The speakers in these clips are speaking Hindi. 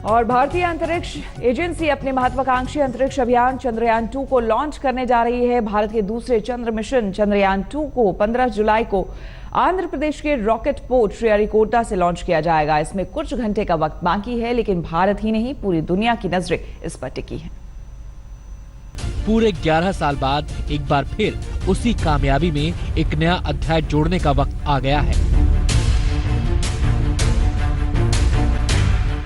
और भारतीय अंतरिक्ष एजेंसी अपने महत्वाकांक्षी अंतरिक्ष अभियान चंद्रयान 2 को लॉन्च करने जा रही है। भारत के दूसरे चंद्र मिशन चंद्रयान 2 को 15 जुलाई को आंध्र प्रदेश के रॉकेट पोर्ट श्रीहरिकोटा से लॉन्च किया जाएगा। इसमें कुछ घंटे का वक्त बाकी है, लेकिन भारत ही नहीं पूरी दुनिया की नजरें इस पर टिकी हैं। पूरे 11 साल बाद एक बार फिर उसी कामयाबी में एक नया अध्याय जोड़ने का वक्त आ गया है।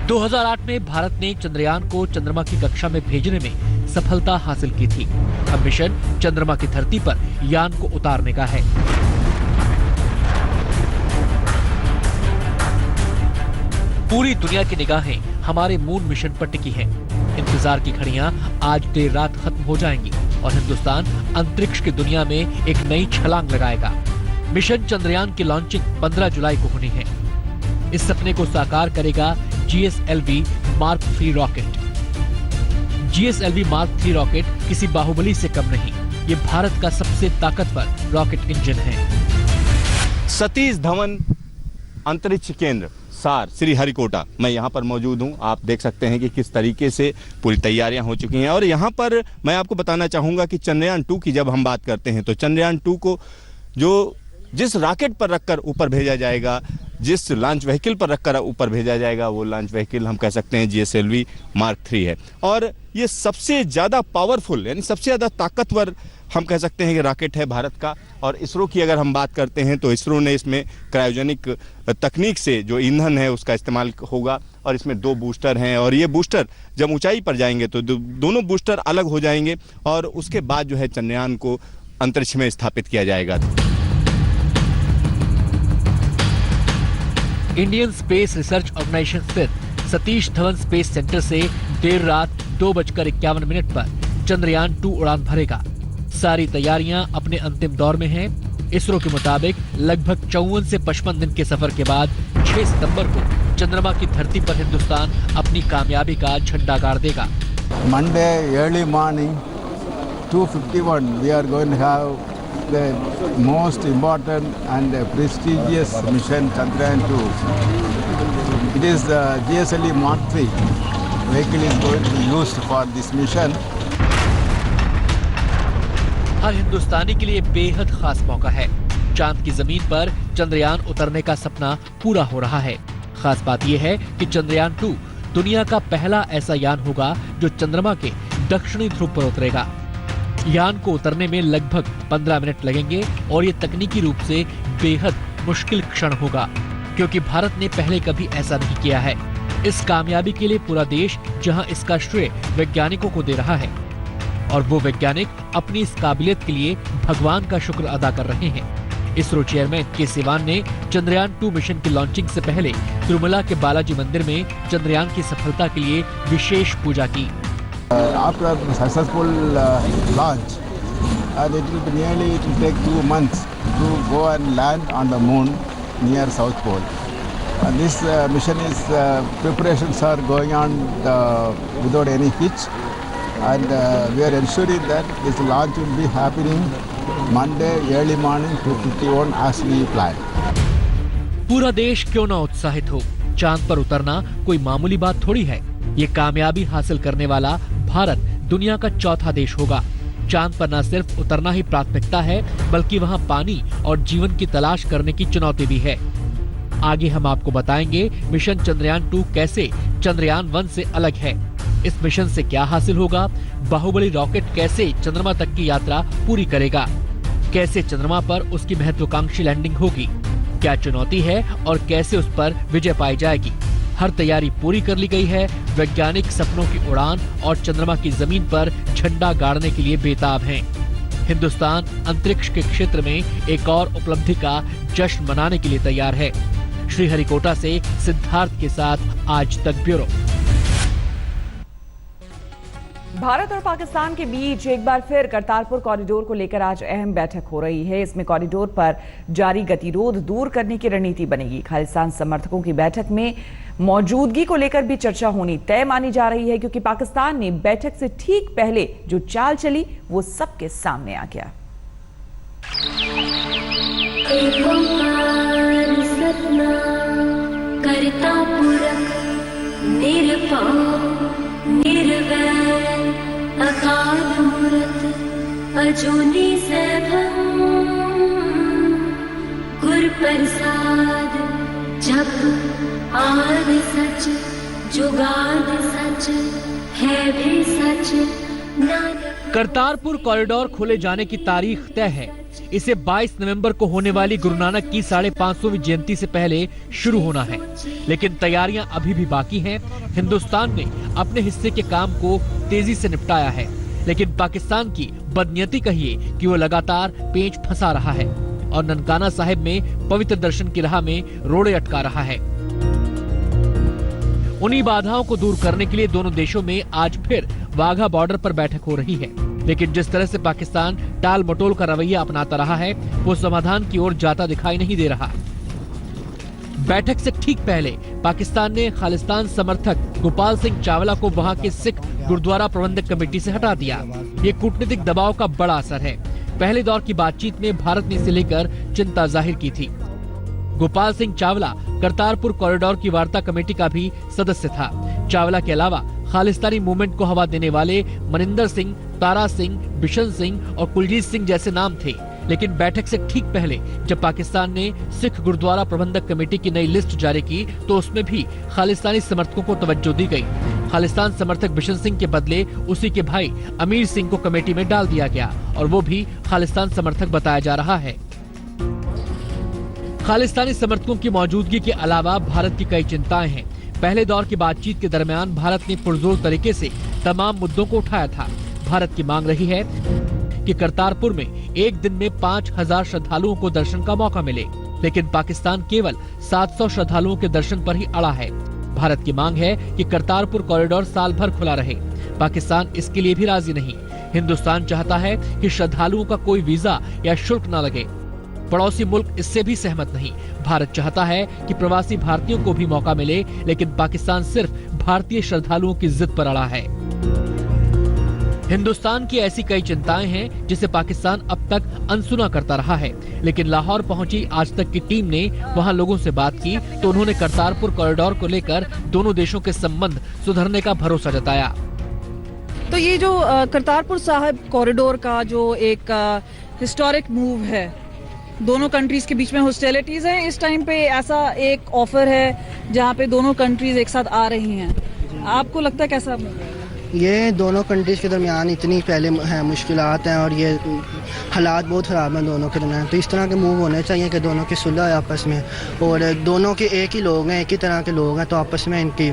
2008 में भारत ने चंद्रयान को चंद्रमा की कक्षा में भेजने में सफलता हासिल की थी। अब मिशन चंद्रमा की धरती पर यान को उतारने का है। पूरी दुनिया की निगाहें हमारे मून मिशन पर टिकी हैं। इंतजार की घड़ियां आज देर रात खत्म हो जाएंगी और हिंदुस्तान अंतरिक्ष की दुनिया में एक नई छलांग लगाएगा। मिशन चंद्रयान की लॉन्चिंग 15 जुलाई को होनी है। इस सपने को साकार करेगा GSLV Mark 3 rocket. GSLV Mark 3 rocket किसी बाहुबली से कम नहीं, ये भारत का सबसे ताकतवर रॉकेट इंजन है। सतीश धवन अंतरिक्ष केंद्र सार श्रीहरिकोटा, मैं यहाँ पर मौजूद हूँ। आप देख सकते हैं कि किस तरीके से पूरी तैयारियां हो चुकी हैं। और यहाँ पर मैं आपको बताना चाहूँगा कि चंद्रयान 2 की जब हम बात करते हैं तो चंद्रयान 2 को जिस रॉकेट पर रखकर ऊपर भेजा जाएगा, जिस लॉन्च व्हीकल पर रखकर ऊपर भेजा जाएगा, वो लॉन्च व्हीकल हम कह सकते हैं GSLV Mark 3 है। और ये सबसे ज़्यादा पावरफुल यानी सबसे ज़्यादा ताकतवर हम कह सकते हैं कि रॉकेट है भारत का। और इसरो की अगर हम बात करते हैं तो इसरो ने इसमें क्रायोजेनिक तकनीक से जो ईंधन है उसका इस्तेमाल होगा। और इसमें 2 बूस्टर हैं और ये बूस्टर जब ऊंचाई पर जाएंगे तो दोनों बूस्टर अलग हो जाएंगे और उसके बाद जो है चंद्रयान को अंतरिक्ष में स्थापित किया जाएगा। इंडियन स्पेस रिसर्च ऑर्गेनाइजेशन स्थित सतीश धवन स्पेस सेंटर से देर रात 2:51 पर चंद्रयान 2 उड़ान भरेगा। सारी तैयारियां अपने अंतिम दौर में हैं। इसरो के मुताबिक लगभग 54 से 55 दिन के सफर के बाद 6 सितंबर को चंद्रमा की धरती पर हिंदुस्तान अपनी कामयाबी का झंडा गाड़ देगा। Monday early morning 2:51 we are going to have the most important and prestigious mission Chandrayaan 2. It is the GSLV Mark 3 vehicle is going to be used for this mission. हर हिंदुस्तानी के लिए बेहद खास मौका है। चांद की जमीन पर चंद्रयान उतरने का सपना पूरा हो रहा है। खास बात यह है कि चंद्रयान 2 दुनिया का पहला ऐसा यान होगा जो चंद्रमा के दक्षिणी ध्रुव पर उतरेगा। यान को उतरने में लगभग 15 मिनट लगेंगे और ये तकनीकी रूप से बेहद मुश्किल क्षण होगा, क्योंकि भारत ने पहले कभी ऐसा नहीं किया है। इस कामयाबी के लिए पूरा देश जहां इसका श्रेय वैज्ञानिकों को दे रहा है और वो वैज्ञानिक अपनी इस काबिलियत के लिए भगवान का शुक्र अदा कर रहे हैं। इसरो चेयरमैन के सिवान ने चंद्रयान 2 मिशन की लॉन्चिंग से पहले तिरुमला के बालाजी मंदिर में चंद्रयान की सफलता के लिए विशेष पूजा की। After the successful launch, and it will take 2 months to go and land on the moon near South Pole. And this mission is preparations are going on without any hitch, and we are ensuring that this launch will be happening Monday early morning 2:51 as we planned. पूरा देश क्यों न उत्साहित हो। चांद पर उतरना कोई मामूली बात थोड़ी है। ये कामयाबी हासिल करने वाला भारत दुनिया का चौथा देश होगा। चांद पर न सिर्फ उतरना ही प्राथमिकता है, बल्कि वहां पानी और जीवन की तलाश करने की चुनौती भी है। आगे हम आपको बताएंगे मिशन चंद्रयान 2 कैसे चंद्रयान 1 से अलग है। इस मिशन से क्या हासिल होगा, बाहुबली रॉकेट कैसे चंद्रमा तक की यात्रा पूरी करेगा, कैसे चंद्रमा पर उसकी महत्वाकांक्षी लैंडिंग होगी, क्या चुनौती है और कैसे उस पर विजय पाई जाएगी। हर तैयारी पूरी कर ली गई है। वैज्ञानिक सपनों की उड़ान और चंद्रमा की जमीन पर झंडा गाड़ने के लिए बेताब हैं। हिंदुस्तान अंतरिक्ष के क्षेत्र में एक और उपलब्धि का जश्न मनाने के लिए तैयार है। श्रीहरिकोटा से सिद्धार्थ के साथ आज तक ब्यूरो। भारत और पाकिस्तान के बीच एक बार फिर करतारपुर कॉरिडोर को लेकर आज अहम बैठक हो रही है। इसमें कॉरिडोर पर जारी गतिरोध दूर करने की रणनीति बनेगी। खालिस्तान समर्थकों की बैठक में मौजूदगी को लेकर भी चर्चा होनी तय मानी जा रही है, क्योंकि पाकिस्तान ने बैठक से ठीक पहले जो चाल चली वो सबके सामने आ गया। करतापुर निरपा निर्वैर अकाल मूरत अजूनी सैभम गुर प्रसाद जप आद सच जुगाद सच है भी सच नानक। करतारपुर कॉरिडोर खोले जाने की तारीख तय है। इसे 22 नवंबर को होने वाली गुरु नानक की 550वीं जयंती से पहले शुरू होना है, लेकिन तैयारियां अभी भी बाकी हैं। हिंदुस्तान ने अपने हिस्से के काम को तेजी से निपटाया है, लेकिन पाकिस्तान की बदनीयती कहिए कि वो लगातार पेंच फंसा रहा है और ननकाना साहिब में पवित्र दर्शन की राह में रोड़े अटका रहा है। उन्हीं बाधाओं को दूर करने के लिए दोनों देशों में आज फिर वाघा बॉर्डर पर बैठक हो रही है, लेकिन जिस तरह से पाकिस्तान टाल मटोल का रवैया अपनाता रहा है, वो समाधान की ओर जाता दिखाई नहीं दे रहा। बैठक से ठीक पहले पाकिस्तान ने खालिस्तान समर्थक गोपाल सिंह चावला को वहां के सिख गुरुद्वारा प्रबंधक कमेटी से हटा दिया। ये कूटनीतिक दबाव का बड़ा असर है। पहले दौर की बातचीत में भारत ने इसे लेकर चिंता जाहिर की थी। गोपाल सिंह चावला करतारपुर कॉरिडोर की वार्ता कमेटी का भी सदस्य था। चावला के अलावा खालिस्तानी मूवमेंट को हवा देने वाले मनिंदर सिंह, तारा सिंह, बिशन सिंह और कुलजीत सिंह जैसे नाम थे, लेकिन बैठक से ठीक पहले जब पाकिस्तान ने सिख गुरुद्वारा प्रबंधक कमेटी की नई लिस्ट जारी की तो उसमें भी खालिस्तानी समर्थकों को तवज्जो दी गई। खालिस्तान समर्थक बिशन सिंह के बदले उसी के भाई अमीर सिंह को कमेटी में डाल दिया गया और वो भी खालिस्तान समर्थक बताया जा रहा है। खालिस्तानी समर्थकों की मौजूदगी के अलावा भारत की कई चिंताएं हैं। पहले दौर की बातचीत के दरमियान भारत ने पुरजोर तरीके से तमाम मुद्दों को उठाया था। भारत की मांग रही है कि करतारपुर में एक दिन में 5000 श्रद्धालुओं को दर्शन का मौका मिले, लेकिन पाकिस्तान केवल 700 श्रद्धालुओं के दर्शन पर ही अड़ा है। भारत की मांग है कि करतारपुर कॉरिडोर साल भर खुला रहे। पाकिस्तान इसके लिए भी राजी नहीं। हिंदुस्तान चाहता है कि श्रद्धालुओं का कोई वीजा या शुल्क न लगे। पड़ोसी मुल्क इससे भी सहमत नहीं। भारत चाहता है कि प्रवासी भारतीयों को भी मौका मिले, लेकिन पाकिस्तान सिर्फ भारतीय श्रद्धालुओं की जिद पर अड़ा है। हिंदुस्तान की ऐसी कई चिंताएं हैं जिसे पाकिस्तान अब तक अनसुना करता रहा है, लेकिन लाहौर पहुंची आज तक की टीम ने वहां लोगों से बात की तो उन्होंने करतारपुर कॉरिडोर को लेकर दोनों देशों के संबंध सुधरने का भरोसा जताया। तो ये जो करतारपुर साहिब कॉरिडोर का जो एक हिस्टोरिक मूव है, दोनों कंट्रीज के बीच में हॉस्टिलिटीज हैं। इस टाइम पे ऐसा एक ऑफर है जहाँ पे दोनों कंट्रीज एक साथ आ रही हैं। आपको लगता है कैसा? ये दोनों कंट्रीज के दरमियान इतनी पहले है मुश्किलात हैं और ये हालात बहुत ख़राब हैं दोनों के दरमियान, तो इस तरह के मूव होने चाहिए कि दोनों की सुलह है आपस में, और दोनों के एक ही लोग हैं, एक ही तरह के लोग हैं, तो आपस में इनकी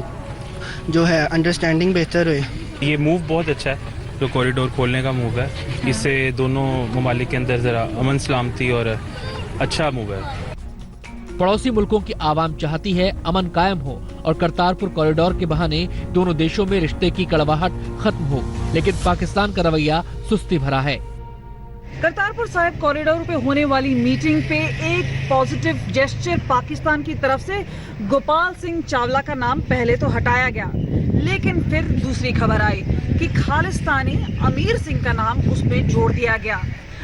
जो है अंडरस्टैंडिंग बेहतर हुई। ये मूव बहुत अच्छा है जो कॉरिडोर खोलने का मूव है। इससे दोनों ममालिक के अंदर ज़रा अमन सलामती और अच्छा मूव है। पड़ोसी मुल्कों की आवाम चाहती है अमन कायम हो और करतारपुर कॉरिडोर के बहाने दोनों देशों में रिश्ते की कड़वाहट खत्म हो, लेकिन पाकिस्तान का रवैया सुस्ती भरा है। करतारपुर साहिब कॉरिडोर पे होने वाली मीटिंग पे एक पॉजिटिव जेस्चर पाकिस्तान की तरफ से गोपाल सिंह चावला का नाम पहले तो हटाया गया, लेकिन फिर दूसरी खबर आई कि खालिस्तानी अमीर सिंह का नाम उसमें जोड़ दिया गया।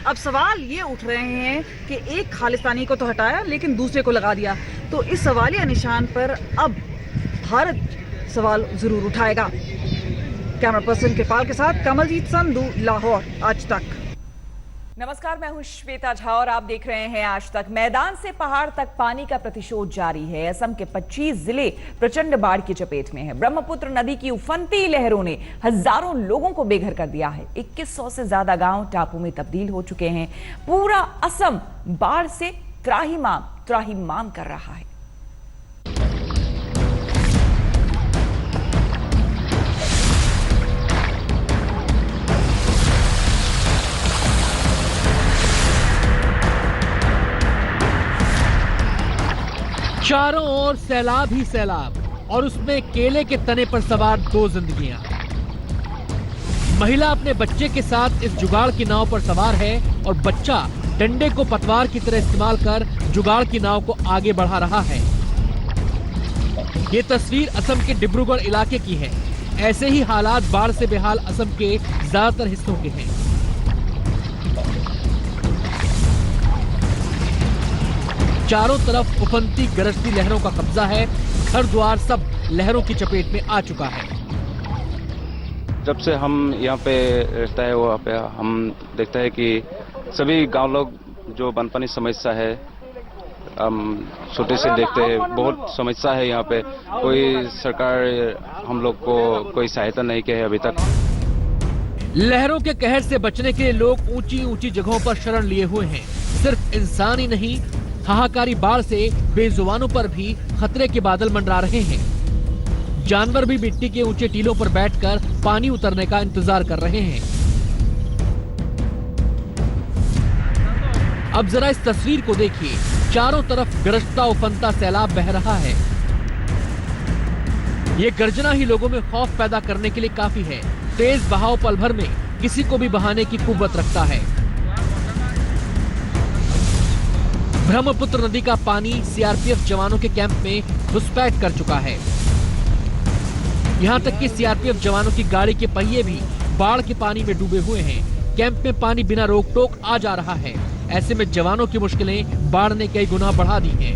अब सवाल ये उठ रहे हैं कि एक खालिस्तानी को तो हटाया लेकिन दूसरे को लगा दिया, तो इस सवालिया निशान पर अब भारत सवाल जरूर उठाएगा। कैमरा पर्सन कृपाल के साथ कमलजीत संधू, लाहौर, आज तक। नमस्कार, मैं हूं श्वेता झा और आप देख रहे हैं आज तक। मैदान से पहाड़ तक पानी का प्रतिशोध जारी है। असम के 25 जिले प्रचंड बाढ़ की चपेट में है। ब्रह्मपुत्र नदी की उफनती लहरों ने हजारों लोगों को बेघर कर दिया है। 2100 से ज्यादा गांव टापू में तब्दील हो चुके हैं। पूरा असम बाढ़ से त्राहिमाम कर रहा है। चारों ओर सैलाब ही सैलाब और उसमें केले के तने पर सवार 2 जिंदगियां। महिला अपने बच्चे के साथ इस जुगाड़ की नाव पर सवार है और बच्चा डंडे को पतवार की तरह इस्तेमाल कर जुगाड़ की नाव को आगे बढ़ा रहा है। ये तस्वीर असम के डिब्रूगढ़ इलाके की है। ऐसे ही हालात बाढ़ से बेहाल असम के ज्यादातर हिस्सों के हैं। चारों तरफ उफनती गरजती लहरों का कब्जा है। घर द्वार सब लहरों की चपेट में आ चुका है। जब से हम यहाँ पे रहता है वहाँ पे हम देखते हैं कि सभी गांव लोग जो बानपानी समस्या है हम छोटे से देखते हैं, बहुत समस्या है यहाँ पे। कोई सरकार हम लोग को कोई सहायता नहीं की है अभी तक। लहरों के कहर से बचने के लिए लोग ऊंची ऊंची जगहों पर शरण लिए हुए हैं। सिर्फ इंसान ही नहीं, हाहाकारी बाढ़ से बेजुबानों पर भी खतरे के बादल मंडरा रहे हैं। जानवर भी मिट्टी के ऊंचे टीलों पर बैठकर पानी उतरने का इंतजार कर रहे हैं। अब जरा इस तस्वीर को देखिए, चारों तरफ गरजता उफनता सैलाब बह रहा है। ये गर्जना ही लोगों में खौफ पैदा करने के लिए काफी है। तेज बहाव पल भर में किसी को भी बहाने की कुव्वत रखता है। ब्रह्मपुत्र नदी का पानी सीआरपीएफ जवानों के कैंप में घुसपैठ कर चुका है। यहाँ तक कि सीआरपीएफ जवानों की गाड़ी के पहिए भी बाढ़ के पानी में डूबे हुए हैं। कैंप में पानी बिना रोक टोक आ जा रहा है। ऐसे में जवानों की मुश्किलें बाढ़ ने कई गुना बढ़ा दी हैं।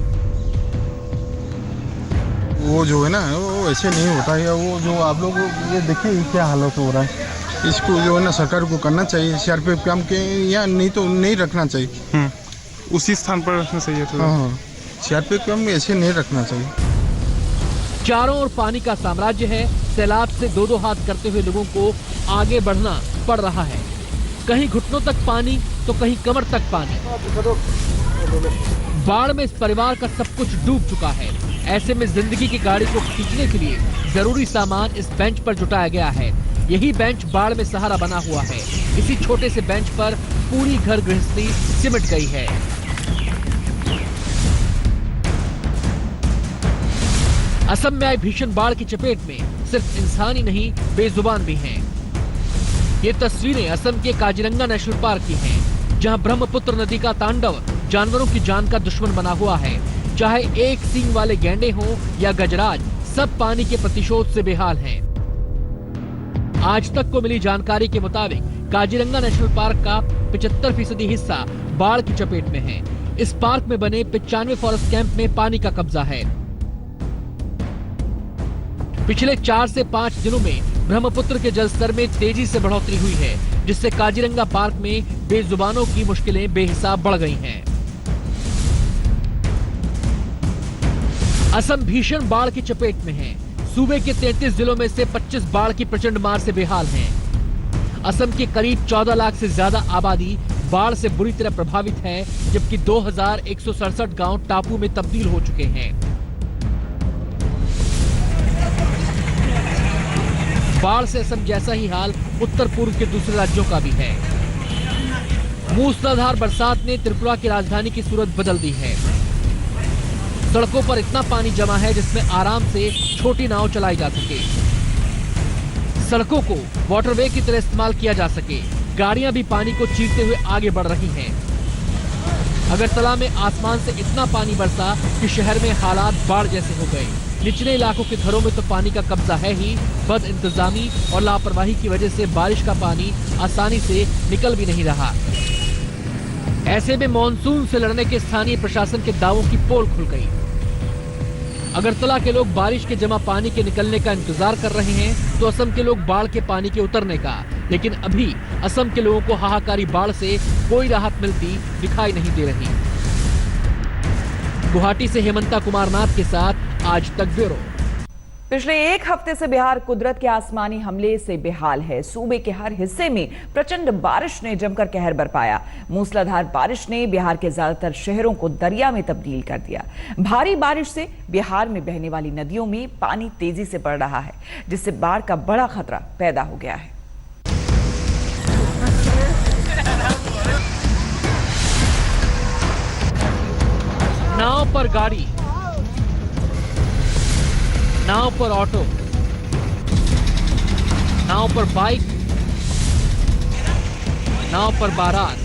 वो जो है ना, वो ऐसे नहीं होता है। वो जो आप लोग ये देखिए क्या हालत हो रहा है, इसको जो है ना सरकार को करना चाहिए। सीआरपीएफ कैंप के या नहीं तो नहीं रखना चाहिए, उसी स्थान पर रखना चाहिए। हाँ, सीआरपीएफ कैंप में ऐसे नहीं रखना चाहिए। चारों ओर पानी का साम्राज्य है। सैलाब से दो हाथ करते हुए लोगों को आगे बढ़ना पड़ रहा है। कहीं घुटनों तक पानी तो कहीं कमर तक पानी। बाढ़ में इस परिवार का सब कुछ डूब चुका है। ऐसे में जिंदगी की गाड़ी को खींचने के लिए जरूरी सामान इस बेंच पर जुटाया गया है। यही बेंच बाढ़ में सहारा बना हुआ है। इसी छोटे से बेंच पर पूरी घर गृहस्थी सिमट गई है। असम में आई भीषण बाढ़ की चपेट में सिर्फ इंसान ही नहीं, बेजुबान भी हैं। ये तस्वीरें असम के काजीरंगा नेशनल पार्क की हैं, जहां ब्रह्मपुत्र नदी का तांडव जानवरों की जान का दुश्मन बना हुआ है। चाहे एक सींग वाले गैंडे हों या गजराज, सब पानी के प्रतिशोध से बेहाल हैं। आज तक को मिली जानकारी के मुताबिक काजीरंगा नेशनल पार्क का 75% हिस्सा बाढ़ की चपेट में है। इस पार्क में बने 95 फॉरेस्ट कैंप में पानी का कब्जा है। पिछले 4 से 5 दिनों में ब्रह्मपुत्र के जलस्तर में तेजी से बढ़ोतरी हुई है, जिससे काजीरंगा पार्क में बेजुबानों की मुश्किलें बेहिसाब बढ़ गई हैं। असम भीषण बाढ़ की चपेट में है। सूबे के 33 जिलों में से 25 बाढ़ की प्रचंड मार से बेहाल हैं। असम की करीब 14 लाख से ज्यादा आबादी बाढ़ से बुरी तरह प्रभावित है, जबकि 2167 गांव टापू में तब्दील हो चुके हैं। बाढ़ से असम जैसा ही हाल उत्तर पूर्व के दूसरे राज्यों का भी है। मूसलाधार बरसात ने त्रिपुरा की राजधानी की सूरत बदल दी है। सड़कों पर इतना पानी जमा है जिसमें आराम से छोटी नाव चलाई जा सके। सड़कों को वाटरवे की तरह इस्तेमाल किया जा सके। गाड़ियां भी पानी को चीरते हुए आगे बढ़ रही हैं। अगरतला में आसमान से इतना पानी बरसा कि शहर में हालात बाढ़ जैसे हो गए। निचले इलाकों के घरों में तो पानी का कब्जा है ही, बद इंतजामी और लापरवाही की वजह से बारिश का पानी आसानी से निकल भी नहीं रहा। ऐसे में मॉनसून से लड़ने के स्थानीय प्रशासन के दावों की पोल खुल गई। अगरतला के लोग बारिश के जमा पानी के निकलने का इंतजार कर रहे हैं, तो असम के लोग बाढ़ के पानी के उतरने का। लेकिन अभी असम के लोगों को हाहाकारी बाढ़ से कोई राहत मिलती दिखाई नहीं दे रही। गुवाहाटी से हेमंता कुमार नाथ के साथ आज तक ब्यूरो। पिछले एक हफ्ते से बिहार कुदरत के आसमानी हमले से बेहाल है। सूबे के हर हिस्से में प्रचंड बारिश ने जमकर कहर बरपाया। मूसलाधार बारिश ने बिहार के ज्यादातर शहरों को दरिया में तब्दील कर दिया। भारी बारिश से बिहार में बहने वाली नदियों में पानी तेजी से बढ़ रहा है, जिससे बाढ़ का बड़ा खतरा पैदा हो गया है। नाव पर गाड़ी, नाव पर ऑटो, नाव पर बाइक, नाव पर बारात,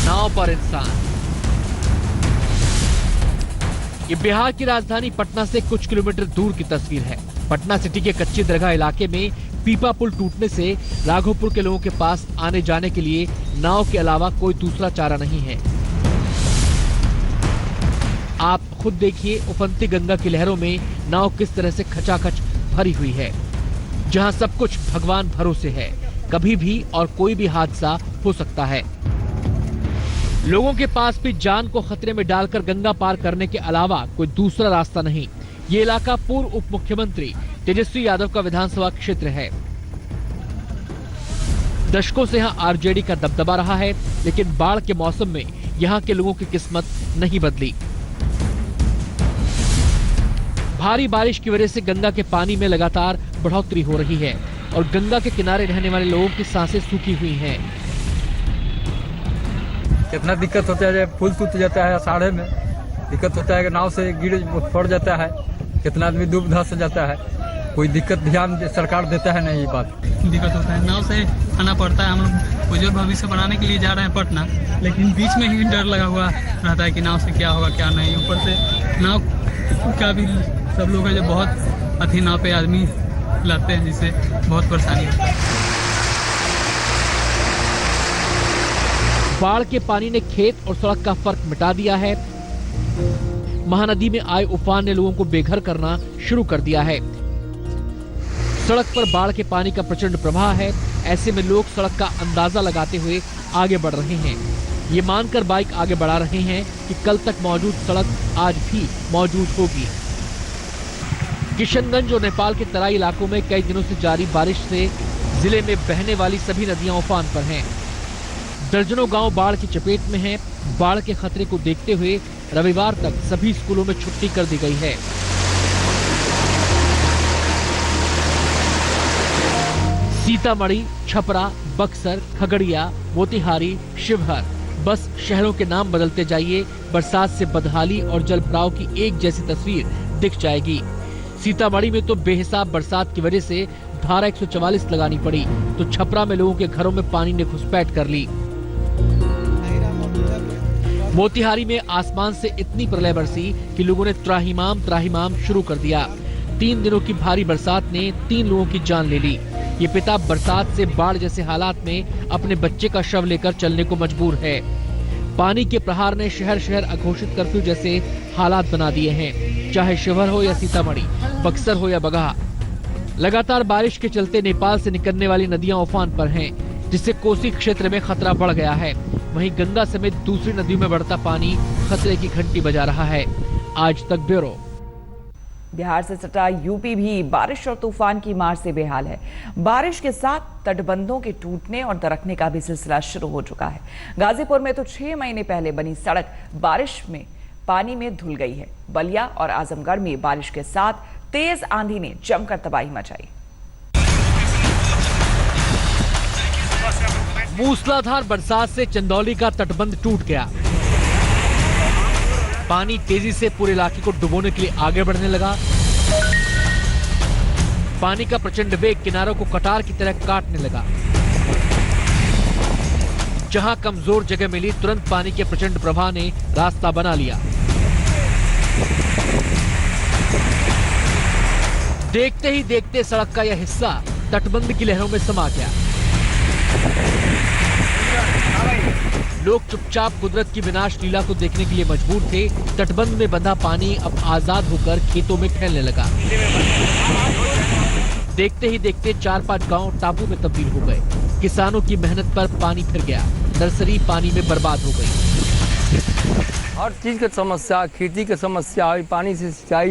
नाव पर इंसान। ये बिहार की राजधानी पटना से कुछ किलोमीटर दूर की तस्वीर है। पटना सिटी के कच्ची दरगाह इलाके में पीपा पुल टूटने से राघोपुर के लोगों के पास आने जाने के लिए नाव के अलावा कोई दूसरा चारा नहीं है। आप खुद देखिए, उफनती गंगा की लहरों में नाव किस तरह से खचाखच भरी हुई है। जहां सब कुछ भगवान भरोसे है, कभी भी और कोई भी हादसा हो सकता है। लोगों के पास भी जान को खतरे में डालकर गंगा पार करने के अलावा कोई दूसरा रास्ता नहीं। ये इलाका पूर्व उप मुख्यमंत्री तेजस्वी यादव का विधानसभा क्षेत्र है। दशकों से यहाँ आरजेडी का दबदबा रहा है, लेकिन बाढ़ के मौसम में यहाँ के लोगों की किस्मत नहीं बदली। भारी बारिश की वजह से गंगा के पानी में लगातार बढ़ोतरी हो रही है और गंगा के किनारे रहने वाले लोगों की सांसें सूखी हुई हैं। कितना दिक्कत होता है, पुल टूट जाता है, अषाढ़े में दिक्कत होता है कि नाव से गिर पड़ जाता है, कितना आदमी डूब धंस जाता है। कोई दिक्कत ध्यान सरकार देता है नहीं। ये बात दिक्कत होता है, नाव से आना पड़ता है। हम लोग उज्जवल भविष्य बनाने के लिए जा रहे हैं पटना, लेकिन बीच में ही डर लगा हुआ रहता है कि नाव से क्या होगा क्या नहीं। ऊपर से नाव का भी सब लोग है जो बहुत अथी नाव पे आदमी लाते हैं, जिससे बहुत परेशानी होती है। बाढ़ के पानी ने खेत और सड़क का फर्क मिटा दिया है। महानदी में आए उफान ने लोगों को बेघर करना शुरू कर दिया है। सड़क पर बाढ़ के पानी का प्रचंड प्रवाह है। ऐसे में लोग सड़क का अंदाजा लगाते हुए आगे बढ़ रहे हैं। ये मानकर बाइक आगे बढ़ा रहे हैं कि कल तक मौजूद सड़क आज भी मौजूद होगी। किशनगंज और नेपाल के तराई इलाकों में कई दिनों से जारी बारिश से जिले में बहने वाली सभी नदियां उफान पर हैं। दर्जनों गांव बाढ़ की चपेट में हैं। बाढ़ के खतरे को देखते हुए रविवार तक सभी स्कूलों में छुट्टी कर दी गई है। सीतामढ़ी, छपरा, बक्सर, खगड़िया, मोतिहारी, शिवहर, बस शहरों के नाम बदलते जाइए, बरसात से बदहाली और जल भराव की एक जैसी तस्वीर दिख जाएगी। सीतामढ़ी में तो बेहिसाब बरसात की वजह से धारा 144 लगानी पड़ी, तो छपरा में लोगों के घरों में पानी ने घुसपैठ कर ली। मोतिहारी में आसमान से इतनी प्रलय बरसी कि लोगों ने त्राहिमाम शुरू कर दिया। 3 दिनों की भारी बरसात ने 3 लोगों की जान ले ली। ये पिता बरसात से बाढ़ जैसे हालात में अपने बच्चे का शव लेकर चलने को मजबूर है। पानी के प्रहार ने शहर अघोषित कर्फ्यू जैसे हालात बना दिए हैं, चाहे शिवहर हो या सीतामढ़ी, बक्सर हो या बगहा। लगातार बारिश के चलते नेपाल से निकलने वाली नदियां उफान पर हैं, जिससे कोसी क्षेत्र में खतरा बढ़ गया है। वहीं गंगा समेत दूसरी नदियों में बढ़ता पानी खतरे की घंटी बजा रहा है। आज तक ब्यूरो। बिहार से सटा यूपी भी बारिश और तूफान की मार से बेहाल है। बारिश के साथ तटबंधों के टूटने और दरकने का भी सिलसिला शुरू हो चुका है। गाजीपुर में तो 6 महीने पहले बनी सड़क बारिश में पानी में धुल गई है। बलिया और आजमगढ़ में बारिश के साथ तेज आंधी ने जमकर तबाही मचाई। मूसलाधार बरसात से चंदौली का तटबंध टूट गया। पानी तेजी से पूरे इलाके को डुबोने के लिए आगे बढ़ने लगा। पानी का प्रचंड वेग किनारों को कटार की तरह काटने लगा। जहां कमजोर जगह मिली, तुरंत पानी के प्रचंड प्रवाह ने रास्ता बना लिया। देखते ही देखते सड़क का यह हिस्सा तटबंध की लहरों में समा गया। लोग चुपचाप कुदरत की विनाश लीला को देखने के लिए मजबूर थे। तटबंध में बंधा पानी अब आजाद होकर खेतों में फैलने लगा। देखते ही देखते 4-5 गांव टापू में तब्दील हो गए। किसानों की मेहनत पर पानी फिर गया। नर्सरी पानी में बर्बाद हो गई। हर चीज की समस्या, खेती की समस्या, पानी से सिंचाई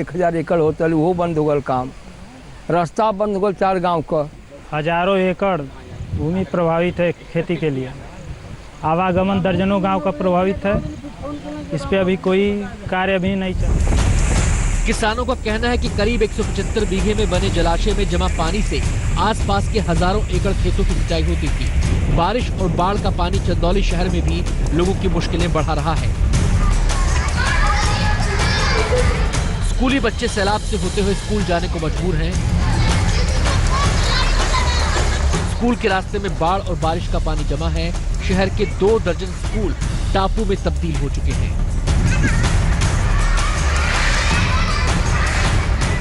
1000 एकड़ होता है, वो बंद हो गल काम। रास्ता बंद हो गल 4 गाँव का। हजारों एकड़ भूमि प्रभावित है खेती के लिए। आवागमन दर्जनों गांव का प्रभावित है। इस पे अभी कोई कार्य भी नहीं चल। किसानों का कहना है कि करीब 175 बीघे में बने जलाशय में जमा पानी से आसपास के हजारों एकड़ खेतों की सिंचाई होती थी। बारिश और बाढ़ का पानी चंदौली शहर में भी लोगों की मुश्किलें बढ़ा रहा है। स्कूली बच्चे सैलाब से होते हुए स्कूल जाने को मजबूर हैं। स्कूल के रास्ते में बाढ़ और बारिश का पानी जमा है। शहर के 2 दर्जन स्कूल टापू में तब्दील हो चुके हैं।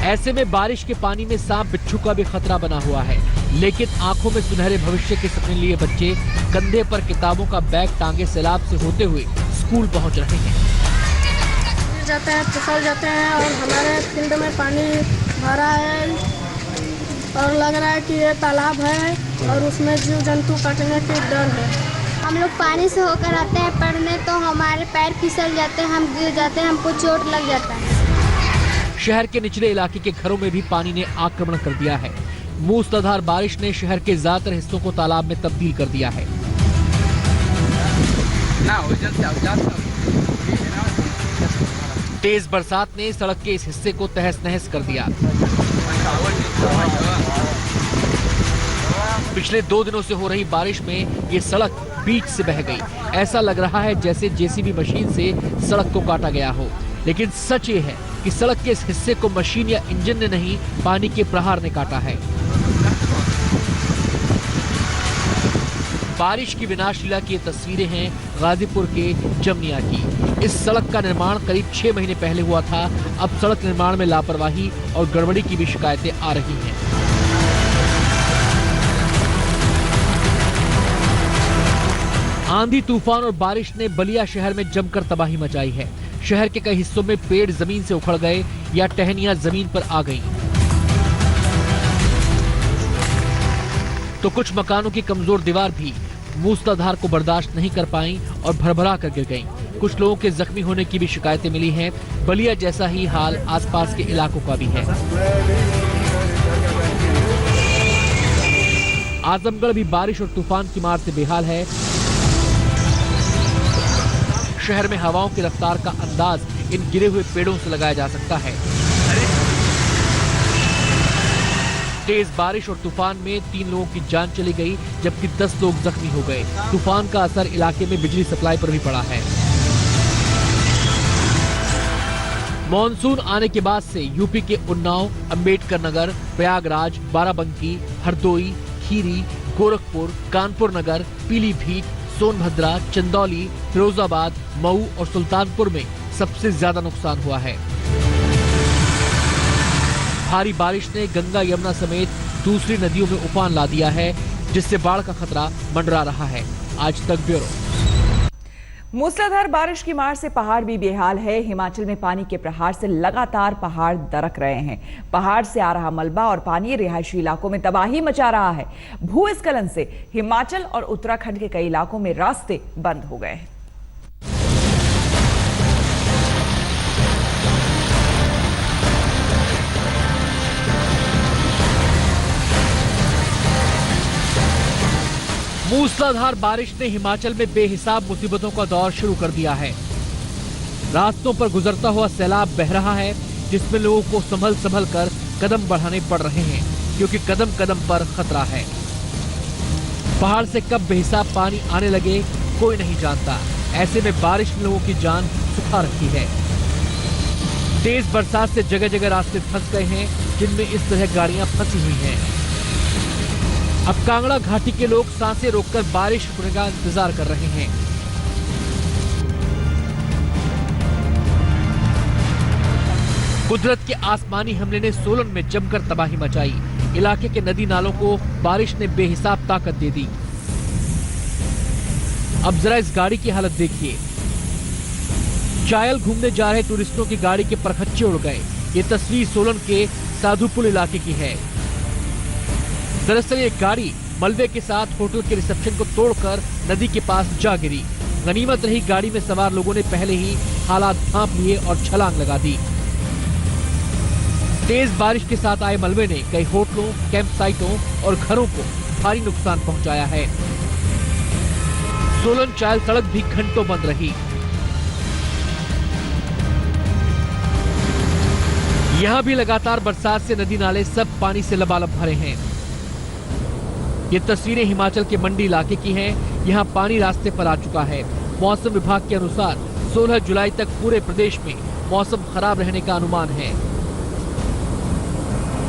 ऐसे में बारिश के पानी में सांप बिच्छू का भी खतरा बना हुआ है। लेकिन आंखों में सुनहरे भविष्य के सपने लिए बच्चे कंधे पर किताबों का बैग टांगे सैलाब से होते हुए स्कूल पहुंच रहे हैं। जाते हैं, फिसल जाते हैं और हमारे फील्ड में पानी भरा है और लग रहा है कि ये तालाब है और उसमें जीव जंतु कटने के डर है। हम लोग पानी से होकर आते हैं पढ़ने, तो हमारे पैर फिसल जाते हैं, हम गिर जाते हैं, हमको चोट लग जाता है। शहर के निचले इलाके के घरों में भी पानी ने आक्रमण कर दिया है। मूसलाधार बारिश ने शहर के ज्यादातर हिस्सों को तालाब में तब्दील कर दिया है। तेज बरसात ने सड़क के इस हिस्से को तहस नहस कर दिया। पिछले 2 दिनों से हो रही बारिश में ये सड़क बीच से बह गई। ऐसा लग रहा है जैसे जेसीबी मशीन से सड़क को काटा गया हो। लेकिन सच ये है कि सड़क के इस हिस्से को मशीन या इंजन ने नहीं, पानी के प्रहार ने काटा है। बारिश की विनाशलीला की ये तस्वीरें हैं गाजीपुर के जमनिया की। इस सड़क का निर्माण करीब 6 महीने पहले हुआ था। अब सड़क निर्माण में लापरवाही और गड़बड़ी की भी शिकायतें आ रही हैं। आंधी, तूफान और बारिश ने बलिया शहर में जमकर तबाही मचाई है। शहर के कई हिस्सों में पेड़ जमीन से उखड़ गए या टहनियां जमीन पर आ गईं। तो कुछ मकानों की कमजोर दीवार भी मूसलाधार को बर्दाश्त नहीं कर पाई और भरभरा कर गिर गईं। कुछ लोगों के जख्मी होने की भी शिकायतें मिली हैं। बलिया जैसा ही हाल आसपास के इलाकों का भी है। आजमगढ़ भी बारिश और तूफान की मार से बेहाल है। शहर में हवाओं की रफ्तार का अंदाज इन गिरे हुए पेड़ों से लगाया जा सकता है। तेज बारिश और तूफान में 3 लोगों की जान चली गई, जबकि 10 लोग जख्मी हो गए। तूफान का असर इलाके में बिजली सप्लाई पर भी पड़ा है। मॉनसून आने के बाद से यूपी के उन्नाव, अंबेडकर नगर, प्रयागराज, बाराबंकी, हरदोई, खीरी, गोरखपुर, कानपुर नगर, पीलीभीत, सोनभद्रा, चंदौली, फिरोजाबाद, मऊ और सुल्तानपुर में सबसे ज्यादा नुकसान हुआ है। भारी बारिश ने गंगा, यमुना समेत दूसरी नदियों में उफान ला दिया है, जिससे बाढ़ का खतरा मंडरा रहा है। आज तक ब्यूरो। मूसलाधार बारिश की मार से पहाड़ भी बेहाल है। हिमाचल में पानी के प्रहार से लगातार पहाड़ दरक रहे हैं। पहाड़ से आ रहा मलबा और पानी रिहायशी इलाकों में तबाही मचा रहा है। भूस्खलन से हिमाचल और उत्तराखंड के कई इलाकों में रास्ते बंद हो गए हैं। मूसलाधार बारिश ने हिमाचल में बेहिसाब मुसीबतों का दौर शुरू कर दिया है। रास्तों पर गुजरता हुआ सैलाब बह रहा है, जिसमें लोगों को संभल संभल कर कदम बढ़ाने पड़ रहे हैं, क्योंकि कदम कदम पर खतरा है। पहाड़ से कब बेहिसाब पानी आने लगे कोई नहीं जानता। ऐसे में बारिश ने लोगों की जान सुखा रखी है। तेज बरसात से जगह जगह रास्ते फंस गए हैं, जिनमें इस तरह गाड़ियां फंसी हुई हैं। अब कांगड़ा घाटी के लोग सांसें रोककर बारिश रुकने का इंतजार कर रहे हैं। कुदरत के आसमानी हमले ने सोलन में जमकर तबाही मचाई। इलाके के नदी नालों को बारिश ने बेहिसाब ताकत दे दी। अब जरा इस गाड़ी की हालत देखिए। चायल घूमने जा रहे टूरिस्टों की गाड़ी के परखच्चे उड़ गए। ये तस्वीर सोलन के साधुपुल इलाके की है। दरअसल ये गाड़ी मलबे के साथ होटल के रिसेप्शन को तोड़कर नदी के पास जा गिरी। गनीमत रही गाड़ी में सवार लोगों ने पहले ही हालात भांप लिए और छलांग लगा दी। तेज बारिश के साथ आए मलबे ने कई होटलों, कैंप साइटों और घरों को भारी नुकसान पहुंचाया है। सोलन चायल सड़क भी घंटों बंद रही। यहां भी लगातार बरसात से नदी नाले सब पानी से लबालब भरे हैं। ये तस्वीरें हिमाचल के मंडी इलाके की हैं। यहाँ पानी रास्ते पर आ चुका है। मौसम विभाग के अनुसार 16 जुलाई तक पूरे प्रदेश में मौसम खराब रहने का अनुमान है।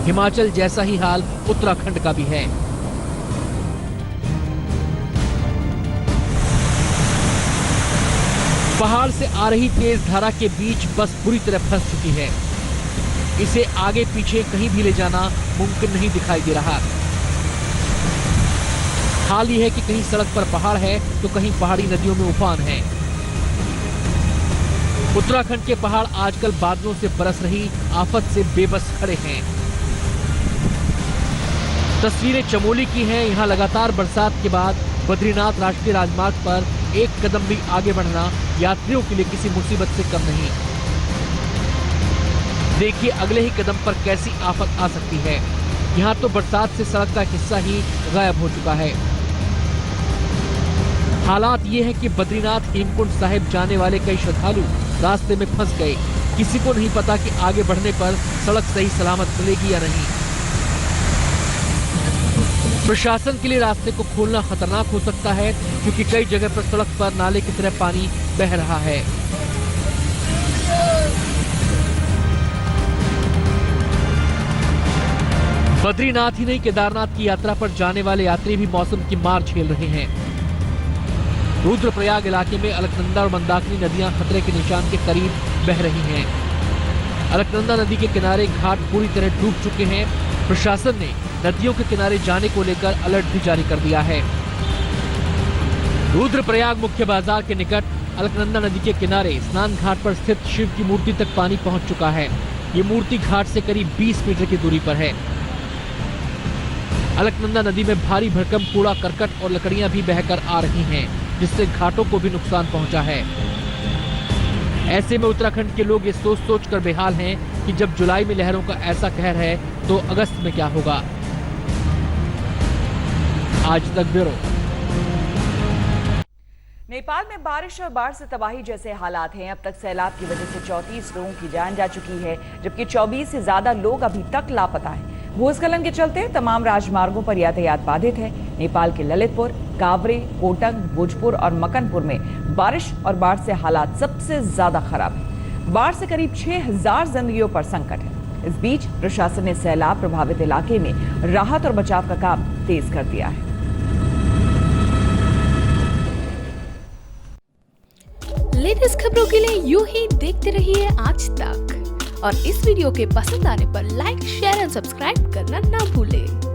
हिमाचल जैसा ही हाल उत्तराखंड का भी है। पहाड़ से आ रही तेज धारा के बीच बस पूरी तरह फंस चुकी है। इसे आगे पीछे कहीं भी ले जाना मुमकिन नहीं दिखाई दे रहा। हाल ये है कि कहीं सड़क पर पहाड़ है तो कहीं पहाड़ी नदियों में उफान है। उत्तराखंड के पहाड़ आजकल बादलों से बरस रही आफत से बेबस खड़े हैं। तस्वीरें चमोली की हैं। यहाँ लगातार बरसात के बाद बद्रीनाथ राष्ट्रीय राजमार्ग पर एक कदम भी आगे बढ़ना यात्रियों के लिए किसी मुसीबत से कम नहीं। देखिए अगले ही कदम पर कैसी आफत आ सकती है। यहाँ तो बरसात से सड़क का हिस्सा ही गायब हो चुका है। हालात ये है कि बद्रीनाथ हेमकुंड साहिब जाने वाले कई श्रद्धालु रास्ते में फंस गए। किसी को नहीं पता कि आगे बढ़ने पर सड़क सही सलामत मिलेगी या नहीं। प्रशासन के लिए रास्ते को खोलना खतरनाक हो सकता है, क्योंकि कई जगह पर सड़क पर नाले की तरह पानी बह रहा है। बद्रीनाथ ही नहीं, केदारनाथ की यात्रा पर जाने वाले यात्री भी मौसम की मार झेल रहे हैं। रुद्रप्रयाग इलाके में अलकनंदा और मंदाकिनी नदियां खतरे के निशान के करीब बह रही हैं। अलकनंदा नदी के किनारे घाट पूरी तरह डूब चुके हैं। प्रशासन ने नदियों के किनारे जाने को लेकर अलर्ट भी जारी कर दिया है। रुद्रप्रयाग मुख्य बाजार के निकट अलकनंदा नदी के किनारे स्नान घाट पर स्थित शिव की मूर्ति तक पानी पहुंच चुका है। ये मूर्ति घाट से करीब 20 मीटर की दूरी पर है। अलकनंदा नदी में भारी भरकम कूड़ा करकट और लकड़ियां भी बहकर आ रही हैं, जिससे घाटों को भी नुकसान पहुंचा है। ऐसे में उत्तराखंड के लोग ये सोच सोच कर बेहाल हैं कि जब जुलाई में लहरों का ऐसा कहर है तो अगस्त में क्या होगा। आज तक ब्यूरो। नेपाल में बारिश और बाढ़ से तबाही जैसे हालात हैं। अब तक सैलाब की वजह से 34 लोगों की जान जा चुकी है, जबकि 24 से ज्यादा लोग अभी तक लापता हैं। भूस्खलन के चलते तमाम राजमार्गों पर यातायात बाधित है। नेपाल के ललितपुर, कावरे, कोटक, भोजपुर और मकनपुर में बारिश और बाढ़ से हालात सबसे ज्यादा खराब है। बाढ़ से करीब 6000 जिंदगियों पर संकट है। इस बीच प्रशासन ने सैलाब प्रभावित इलाके में राहत और बचाव का काम तेज कर दिया है। लेटेस्ट खबरों के लिए यूं ही देखते रहिए आज तक, और इस वीडियो के पसंद आने पर लाइक, शेयर और सब्सक्राइब करना ना भूलें।